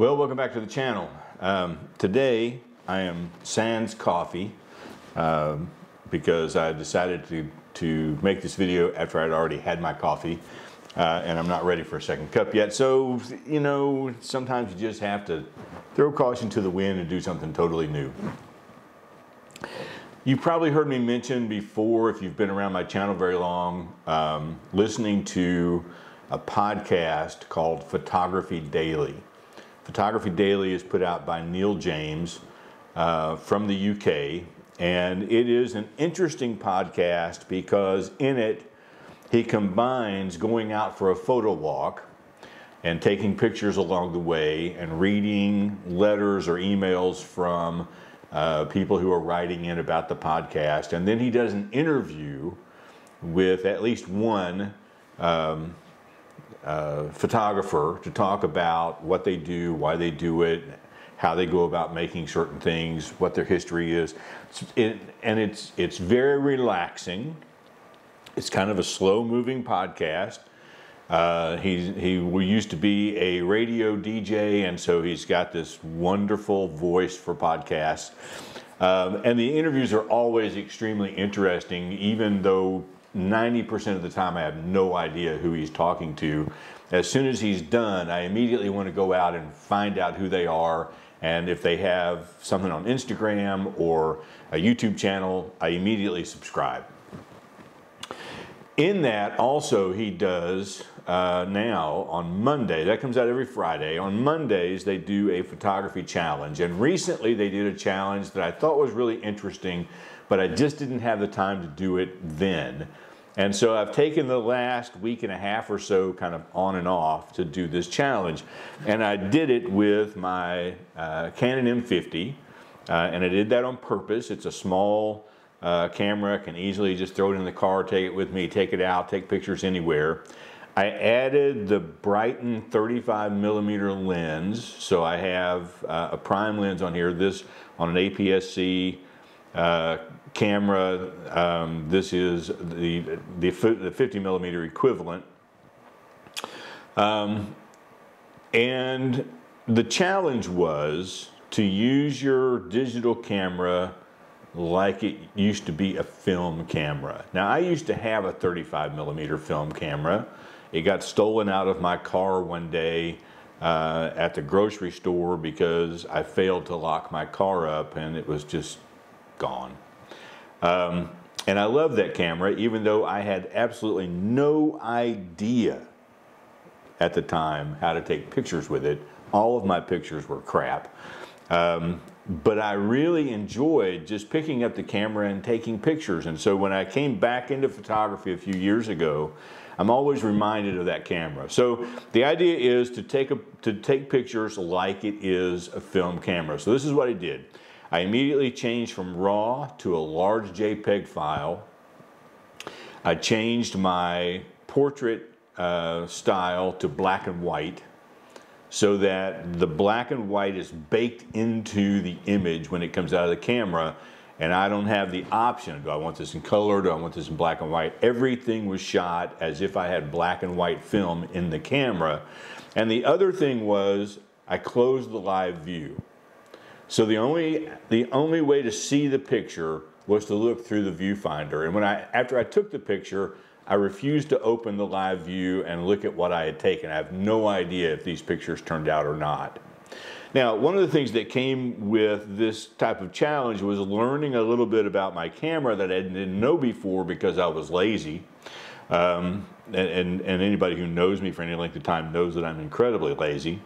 Well, welcome back to the channel. Today I am sans coffee because I decided to make this video after I'd already had my coffee and I'm not ready for a second cup yet. So, you know, sometimes you just have to throw caution to the wind and do something totally new. You've probably heard me mention before, if you've been around my channel very long, listening to a podcast called Photography Daily. Photography Daily is put out by Neale James from the UK, and it is an interesting podcast because in it he combines going out for a photo walk and taking pictures along the way and reading letters or emails from people who are writing in about the podcast, and then he does an interview with at least one photographer to talk about what they do, why they do it, how they go about making certain things, what their history is. It's very relaxing. It's kind of a slow-moving podcast. He used to be a radio DJ, and so he's got this wonderful voice for podcasts. And the interviews are always extremely interesting, even though 90% of the time I have no idea who he's talking to. As soon as he's done, I immediately want to go out and find out who they are, and if they have something on Instagram or a YouTube channel, I immediately subscribe. In that also he does now on Monday, that comes out every Friday, on Mondays they do a photography challenge, and recently they did a challenge that I thought was really interesting, but I just didn't have the time to do it then. And so I've taken the last week and a half or so kind of on and off to do this challenge. And I did it with my Canon M50, and I did that on purpose. It's a small camera. I can easily just throw it in the car, take it with me, take it out, take pictures anywhere. I added the Brighton 35mm lens, so I have a prime lens on here, this on an APS-C camera. This is the 50mm equivalent. And the challenge was to use your digital camera like it used to be a film camera. Now, I used to have a 35mm film camera. It got stolen out of my car one day at the grocery store because I failed to lock my car up and it was just gone. And I love that camera, even though I had absolutely no idea at the time how to take pictures with it. All of my pictures were crap. But I really enjoyed just picking up the camera and taking pictures. And so when I came back into photography a few years ago, I'm always reminded of that camera. So the idea is to take pictures like it is a film camera. So this is what I did. I immediately changed from RAW to a large JPEG file. I changed my portrait style to black and white so that the black and white is baked into the image when it comes out of the camera, and I don't have the option. Do I want this in color? Do I want this in black and white? Everything was shot as if I had black and white film in the camera. And the other thing was I closed the live view. So the only way to see the picture was to look through the viewfinder. And after I took the picture, I refused to open the live view and look at what I had taken. I have no idea if these pictures turned out or not. Now, one of the things that came with this type of challenge was learning a little bit about my camera that I didn't know before because I was lazy. And anybody who knows me for any length of time knows that I'm incredibly lazy.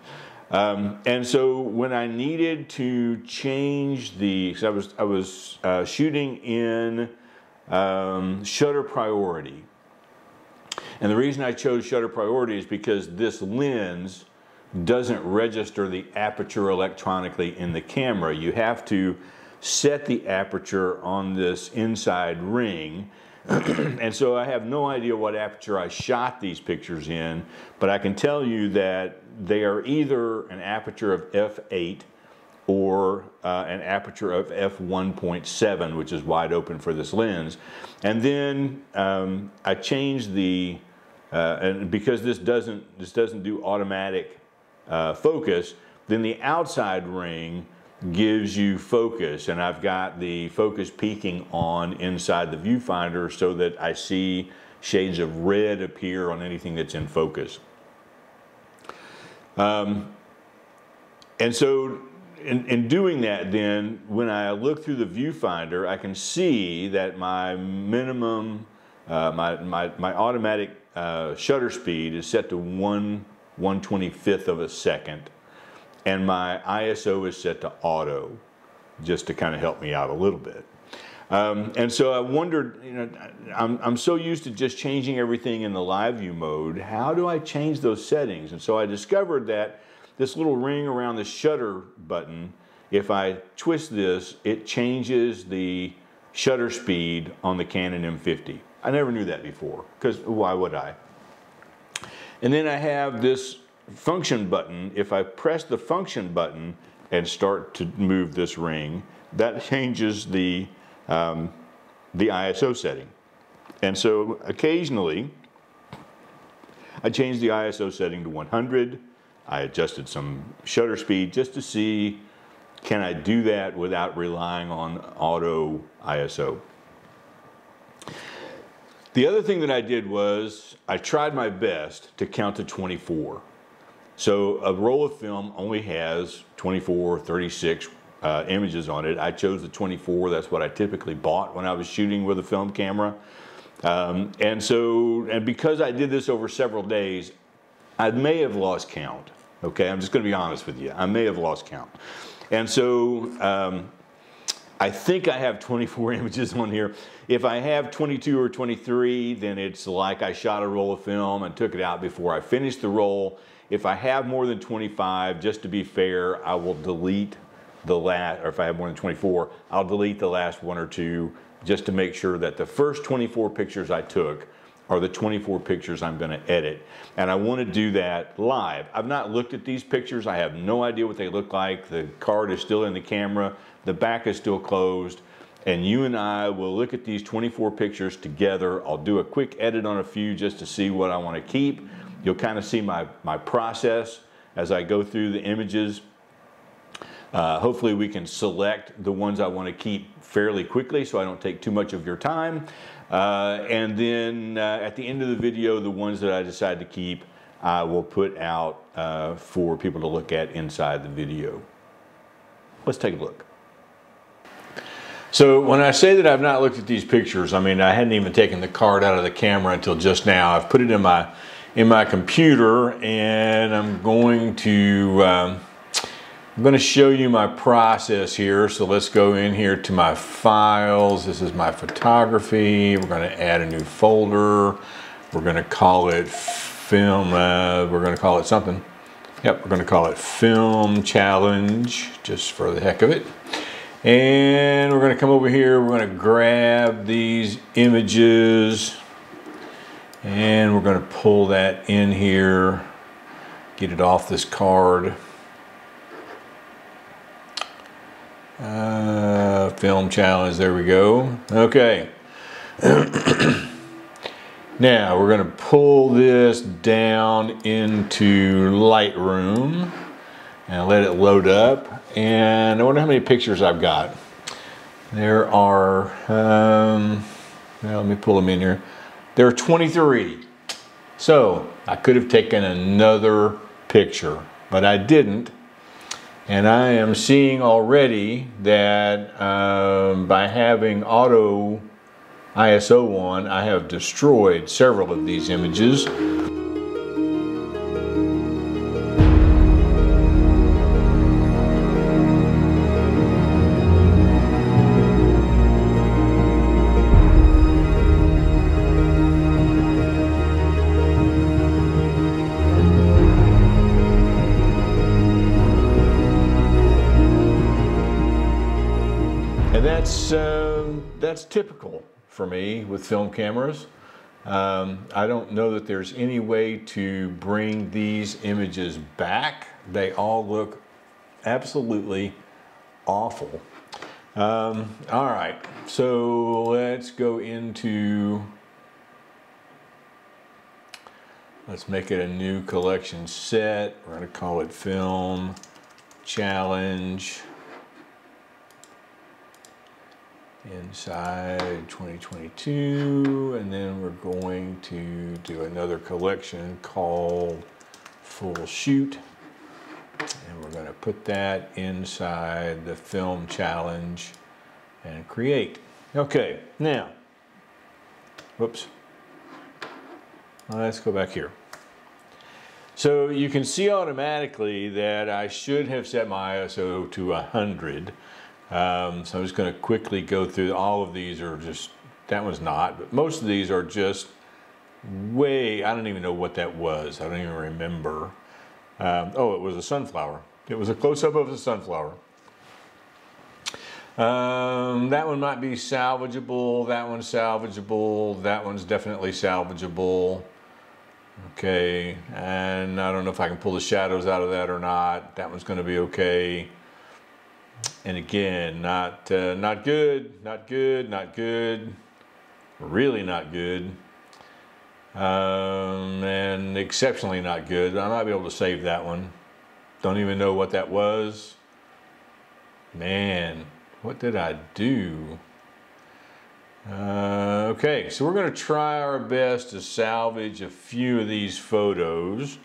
And so when I needed to change because I was shooting in shutter priority, and the reason I chose shutter priority is because this lens doesn't register the aperture electronically in the camera. You have to set the aperture on this inside ring. And so I have no idea what aperture I shot these pictures in, but I can tell you that they are either an aperture of f8 or an aperture of f1.7, which is wide open for this lens. And then I changed the and because this doesn't do automatic focus, Then the outside ring gives you focus, and I've got the focus peaking on inside the viewfinder so that I see shades of red appear on anything that's in focus. And so in doing that, then when I look through the viewfinder, I can see that my minimum, my automatic shutter speed is set to 1/125th of a second, and my ISO is set to auto, just to kind of help me out a little bit. And so I wondered, you know, I'm so used to just changing everything in the live view mode. How do I change those settings? And so I discovered that this little ring around the shutter button, if I twist this, it changes the shutter speed on the Canon M50. I never knew that before, because why would I? And then I have this function button. If I press the function button and start to move this ring, that changes the ISO setting. And so occasionally I change the ISO setting to 100. I adjusted some shutter speed just to see, can I do that without relying on auto ISO? The other thing that I did was I tried my best to count to 24. So a roll of film only has 24, 36 images on it. I chose the 24. That's what I typically bought when I was shooting with a film camera. And because I did this over several days, I may have lost count. Okay, I'm just going to be honest with you. I may have lost count. And so I think I have 24 images on here. If I have 22 or 23, then it's like I shot a roll of film and took it out before I finished the roll. If I have more than 25, just to be fair, I will delete the last, or if I have more than 24, I'll delete the last one or two just to make sure that the first 24 pictures I took are the 24 pictures I'm going to edit. And I want to do that live. I've not looked at these pictures. I have no idea what they look like. The card is still in the camera. The back is still closed. And you and I will look at these 24 pictures together. I'll do a quick edit on a few just to see what I want to keep. You'll kind of see my process as I go through the images. Hopefully we can select the ones I want to keep fairly quickly so I don't take too much of your time. And then at the end of the video, the ones that I decide to keep, I will put out for people to look at inside the video. Let's take a look. So when I say that I've not looked at these pictures, I mean, I hadn't even taken the card out of the camera until just now. I've put it in my computer, and I'm going to show you my process here. So let's go in here to my files. This is my photography. We're going to add a new folder. We're going to call it film. We're going to call it something. Yep, we're going to call it Film Challenge, just for the heck of it. And we're going to come over here. We're going to grab these images, and we're going to pull that in here, get it off this card. Film Challenge, there we go. Okay. Now we're going to pull this down into Lightroom and let it load up. And I wonder how many pictures I've got. There are, well, let me pull them in here. There are 23. So I could have taken another picture, but I didn't. And I am seeing already that by having auto ISO on, I have destroyed several of these images. That's typical for me with film cameras. I don't know that there's any way to bring these images back. They all look absolutely awful. All right, so let's go into, let's make it a new collection set. We're going to call it Film challenge inside 2022, and then we're going to do another collection called Full Shoot, and we're going to put that inside the film challenge and create. Okay, now, whoops, let's go back here. So you can see automatically that I should have set my ISO to 100. So I'm just going to quickly go through. All of these are just, that one's not, but most of these are just way, I don't even know what that was. I don't even remember. Oh, it was a sunflower. It was a close-up of a sunflower. That one might be salvageable. That one's salvageable. That one's definitely salvageable. Okay, and I don't know if I can pull the shadows out of that or not. That one's going to be okay. And again, not good, not good, not good, really not good, and exceptionally not good. I might be able to save that one. Don't even know what that was. Man, what did I do? Okay, so we're going to try our best to salvage a few of these photos.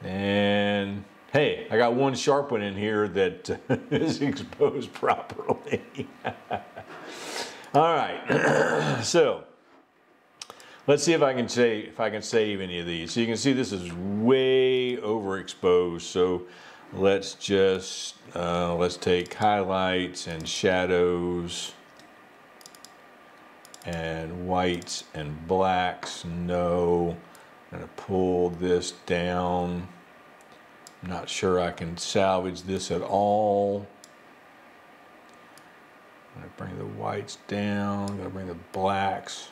And hey, I got one sharp one in here that is exposed properly. All right, so let's see if I can save any of these. So you can see this is way overexposed. So let's just let's take highlights and shadows and whites and blacks. No, I'm going to pull this down. I'm not sure I can salvage this at all. I'm going to bring the whites down. I'm going to bring the blacks.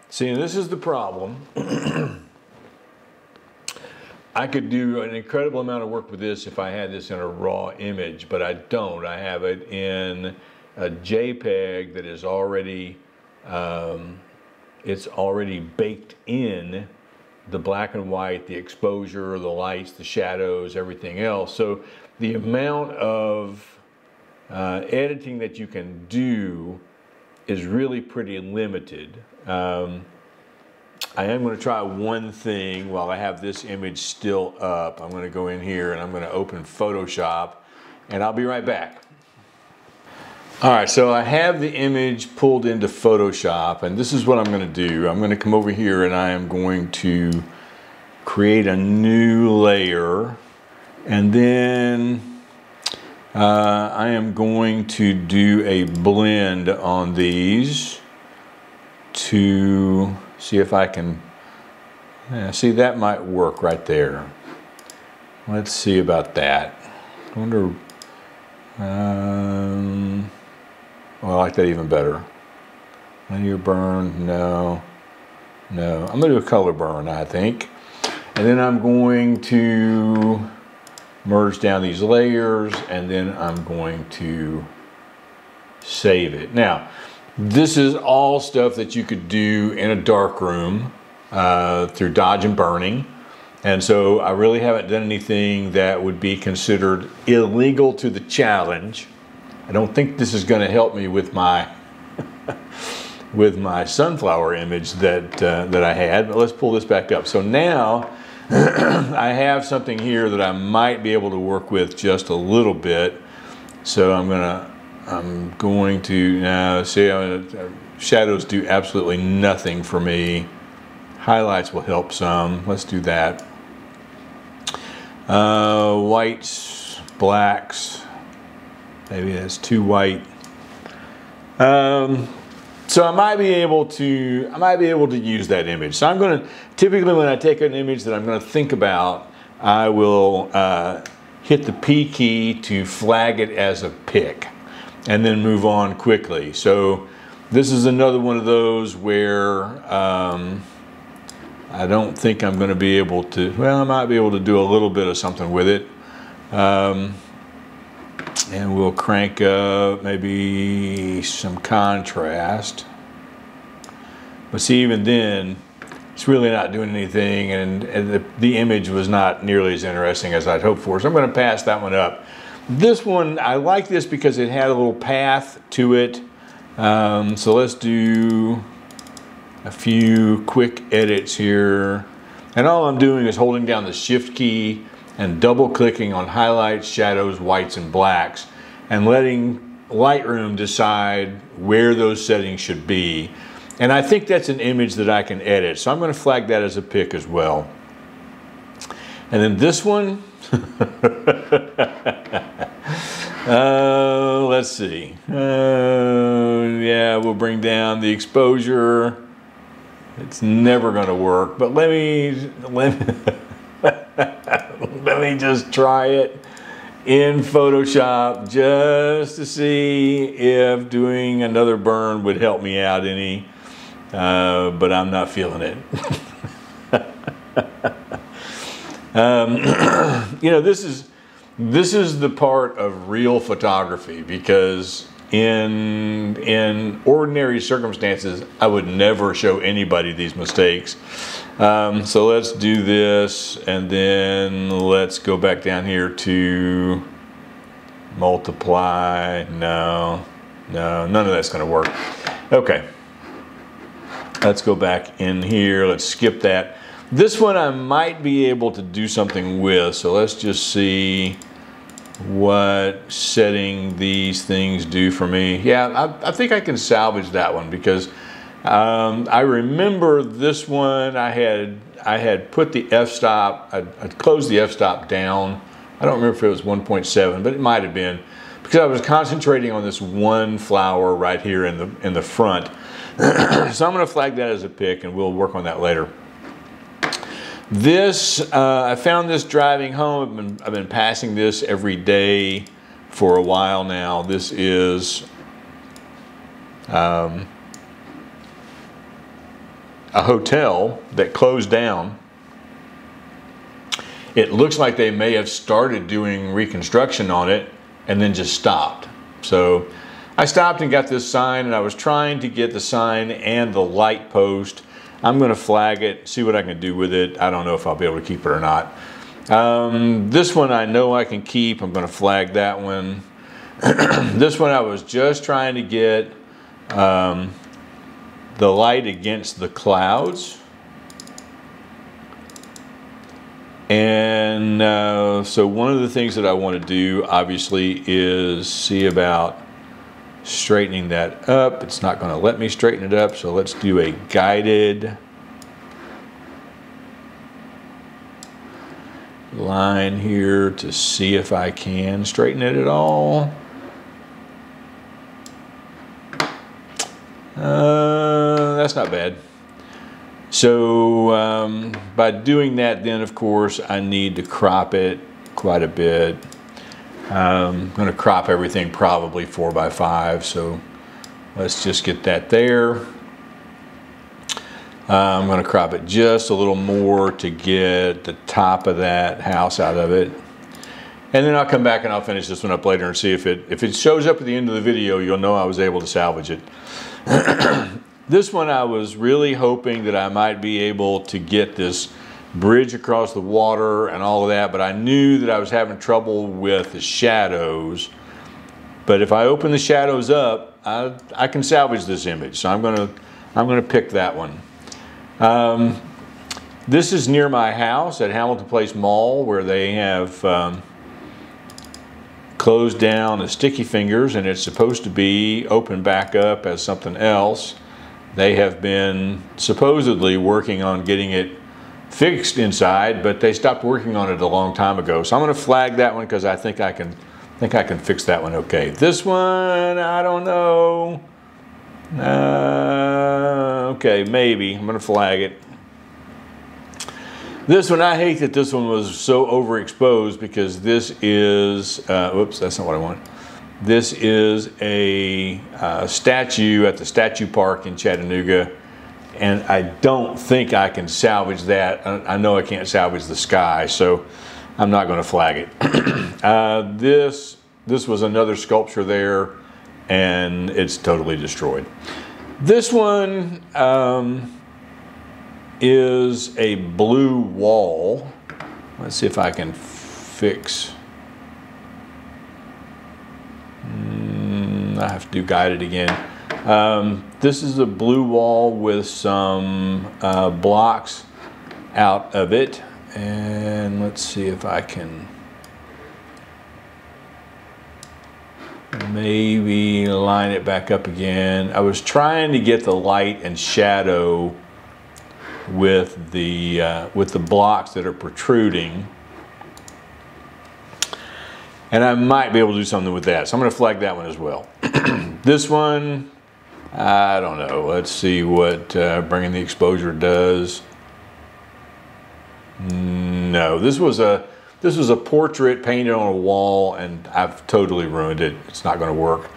See, this is the problem. I could do an incredible amount of work with this if I had this in a raw image, but I don't. I have it in a JPEG that is already, it's already baked in the black and white, the exposure, the lights, the shadows, everything else. So the amount of editing that you can do is really pretty limited. I am going to try one thing while I have this image still up. I'm going to go in here and I'm going to open Photoshop, and I'll be right back. All right, so I have the image pulled into Photoshop, and this is what I'm going to do. I'm going to come over here and I am going to create a new layer, and then I am going to do a blend on these to see if I can, see, that might work right there. Let's see about that. I wonder, well, I like that even better. Linear burn, no. I'm gonna do a color burn, I think. And then I'm going to merge down these layers, and then I'm going to save it. Now, this is all stuff that you could do in a darkroom through dodge and burning. And so I really haven't done anything that would be considered illegal to the challenge. I don't think this is going to help me with my with my sunflower image that I had, but let's pull this back up. So now I have something here that I might be able to work with just a little bit. So I'm going to now see, shadows do absolutely nothing for me. Highlights will help some. Let's do that. Whites, blacks. Maybe that's too white. So I might be able to use that image. So I'm going to, typically when I take an image that I'm going to think about, I will hit the P key to flag it as a pick, and then move on quickly. So this is another one of those where I don't think I'm going to be able to, well, I might be able to do a little bit of something with it. And we'll crank up maybe some contrast. But see, even then, it's really not doing anything, and the image was not nearly as interesting as I'd hoped for. So I'm going to pass that one up. This one, I like this because it had a little path to it. So let's do a few quick edits here. And all I'm doing is holding down the Shift key and double clicking on highlights, shadows, whites, and blacks, and letting Lightroom decide where those settings should be. And I think that's an image that I can edit. So I'm going to flag that as a pick as well. And then this one, let's see. Yeah, we'll bring down the exposure. It's never going to work, but let me just try it in Photoshop just to see if doing another burn would help me out any. But I'm not feeling it. You know, this is the part of real photography, because in ordinary circumstances I would never show anybody these mistakes. So let's do this, and then let's go back down here to multiply. No, none of that's going to work. Okay. Let's go back in here. Let's skip that. This one I might be able to do something with. So let's just see what setting these things do for me. Yeah, I think I can salvage that one, because I remember this one I had put the f-stop, I'd closed the f-stop down. I don't remember if it was 1.7, but it might have been, because I was concentrating on this one flower right here in the front. So I'm going to flag that as a pick, and we'll work on that later. This, I found this driving home. I've been passing this every day for a while now. This is a hotel that closed down. It looks like they may have started doing reconstruction on it and then just stopped. So I stopped and got this sign, and I was trying to get the sign and the light post. I'm going to flag it, see what I can do with it. I don't know if I'll be able to keep it or not. This one I know I can keep. I'm going to flag that one. This one I was just trying to get the light against the clouds. And so one of the things that I want to do, obviously, is see about straightening that up. It's not going to let me straighten it up, so let's do a guided line here to see if I can straighten it at all. That's not bad. So by doing that, then of course I need to crop it quite a bit. I'm going to crop everything probably 4x5, so let's just get that there. I'm going to crop it just a little more to get the top of that house out of it. And then I'll come back and I'll finish this one up later and see if it shows up at the end of the video, you'll know I was able to salvage it. This one I was really hoping that I might be able to get this bridge across the water and all of that, but I knew that I was having trouble with the shadows. But if I open the shadows up, I can salvage this image. So I'm gonna pick that one. This is near my house at Hamilton Place Mall, where they have closed down the Sticky Fingers, and it's supposed to be opened back up as something else. They have been supposedly working on getting it fixed inside, but they stopped working on it a long time ago. So I'm going to flag that one because I think I can fix that one okay. This one, I don't know. Okay, maybe. I'm going to flag it. This one, I hate that this one was so overexposed, because this is, whoops, that's not what I want. This is a statue at the Statue Park in Chattanooga, and I don't think I can salvage that. I know I can't salvage the sky, so I'm not going to flag it. This was another sculpture there, and it's totally destroyed. This one, is a blue wall. Let's see if I can fix. I have to do guided again. This is a blue wall with some blocks out of it. And let's see if I can maybe line it back up again. I was trying to get the light and shadow with the blocks that are protruding. And I might be able to do something with that. So I'm going to flag that one as well. This one, I don't know. Let's see what bringing the exposure does. No, this was a portrait painted on a wall, and I've totally ruined it. It's not going to work.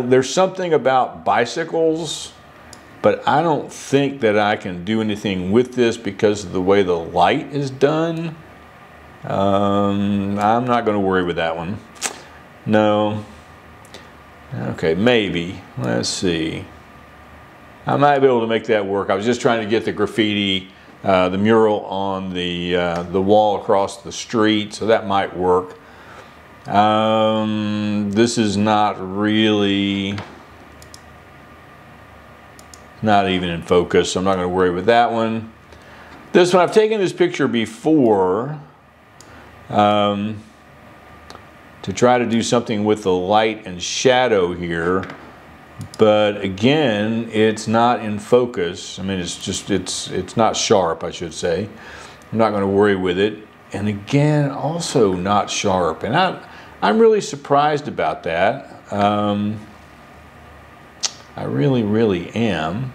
There's something about bicycles, but I don't think that I can do anything with this because of the way the light is done. I'm not going to worry with that one. No. Okay, maybe. Let's see. I might be able to make that work. I was just trying to get the graffiti, the mural on the wall across the street, so that might work. This is not really, not even in focus, so I'm not going to worry with that one. This one, I've taken this picture before to try to do something with the light and shadow here, but again, it's not in focus. I mean, it's not sharp, I should say. I'm not going to worry with it. And again, also not sharp. And I'm really surprised about that. I really am.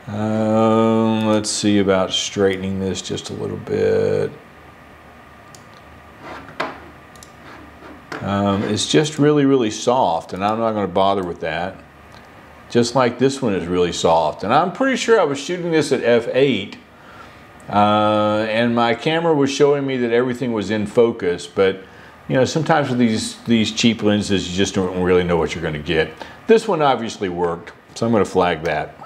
Let's see about straightening this just a little bit. It's just really soft, and I'm not going to bother with that. Just like this one is really soft. And I'm pretty sure I was shooting this at f8, and my camera was showing me that everything was in focus, but you know, sometimes with these cheap lenses, you just don't really know what you're going to get. This one obviously worked, so I'm going to flag that.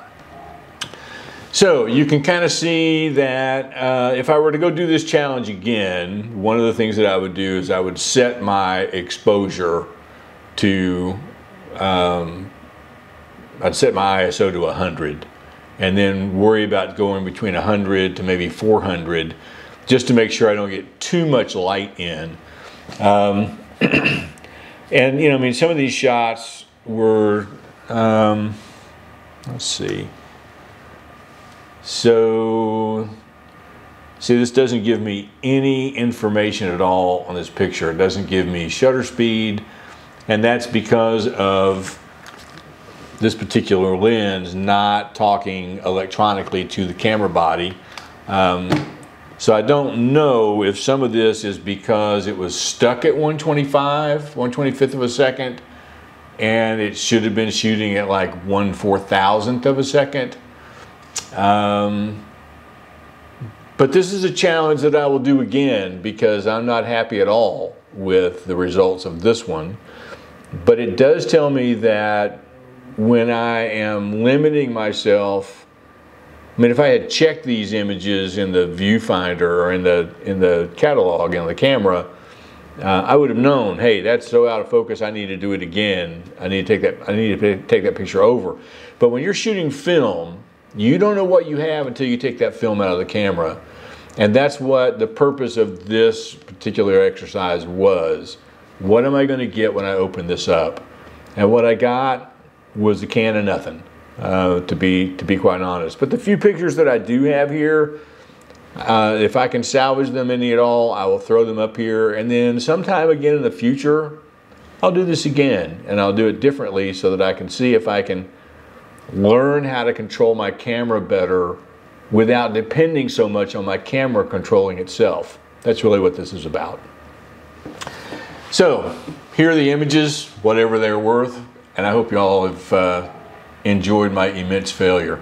So you can kind of see that if I were to go do this challenge again, one of the things that I would do is I would set my exposure to, I'd set my ISO to 100 and then worry about going between 100 to maybe 400 just to make sure I don't get too much light in. And you know, I mean, some of these shots were, let's see. So, see, this doesn't give me any information at all on this picture. It doesn't give me shutter speed, and that's because of this particular lens not talking electronically to the camera body. So I don't know if some of this is because it was stuck at 1/25th of a second, and it should have been shooting at like 1/4000th of a second. But this is a challenge that I will do again because I'm not happy at all with the results of this one. But it does tell me that when I am limiting myself, I mean, if I had checked these images in the viewfinder or in the catalog on the camera, I would have known, hey, that's so out of focus, I need to do it again. I need to take that picture over. But when you're shooting film, you don't know what you have until you take that film out of the camera. And that's what the purpose of this particular exercise was. What am I going to get when I open this up? And what I got was a can of nothing, to be quite honest. But the few pictures that I do have here, if I can salvage them any at all, I will throw them up here. And then sometime again in the future, I'll do this again. And I'll do it differently so that I can see if I can learn how to control my camera better without depending so much on my camera controlling itself. That's really what this is about. So here are the images, whatever they're worth, and I hope you all have enjoyed my immense failure.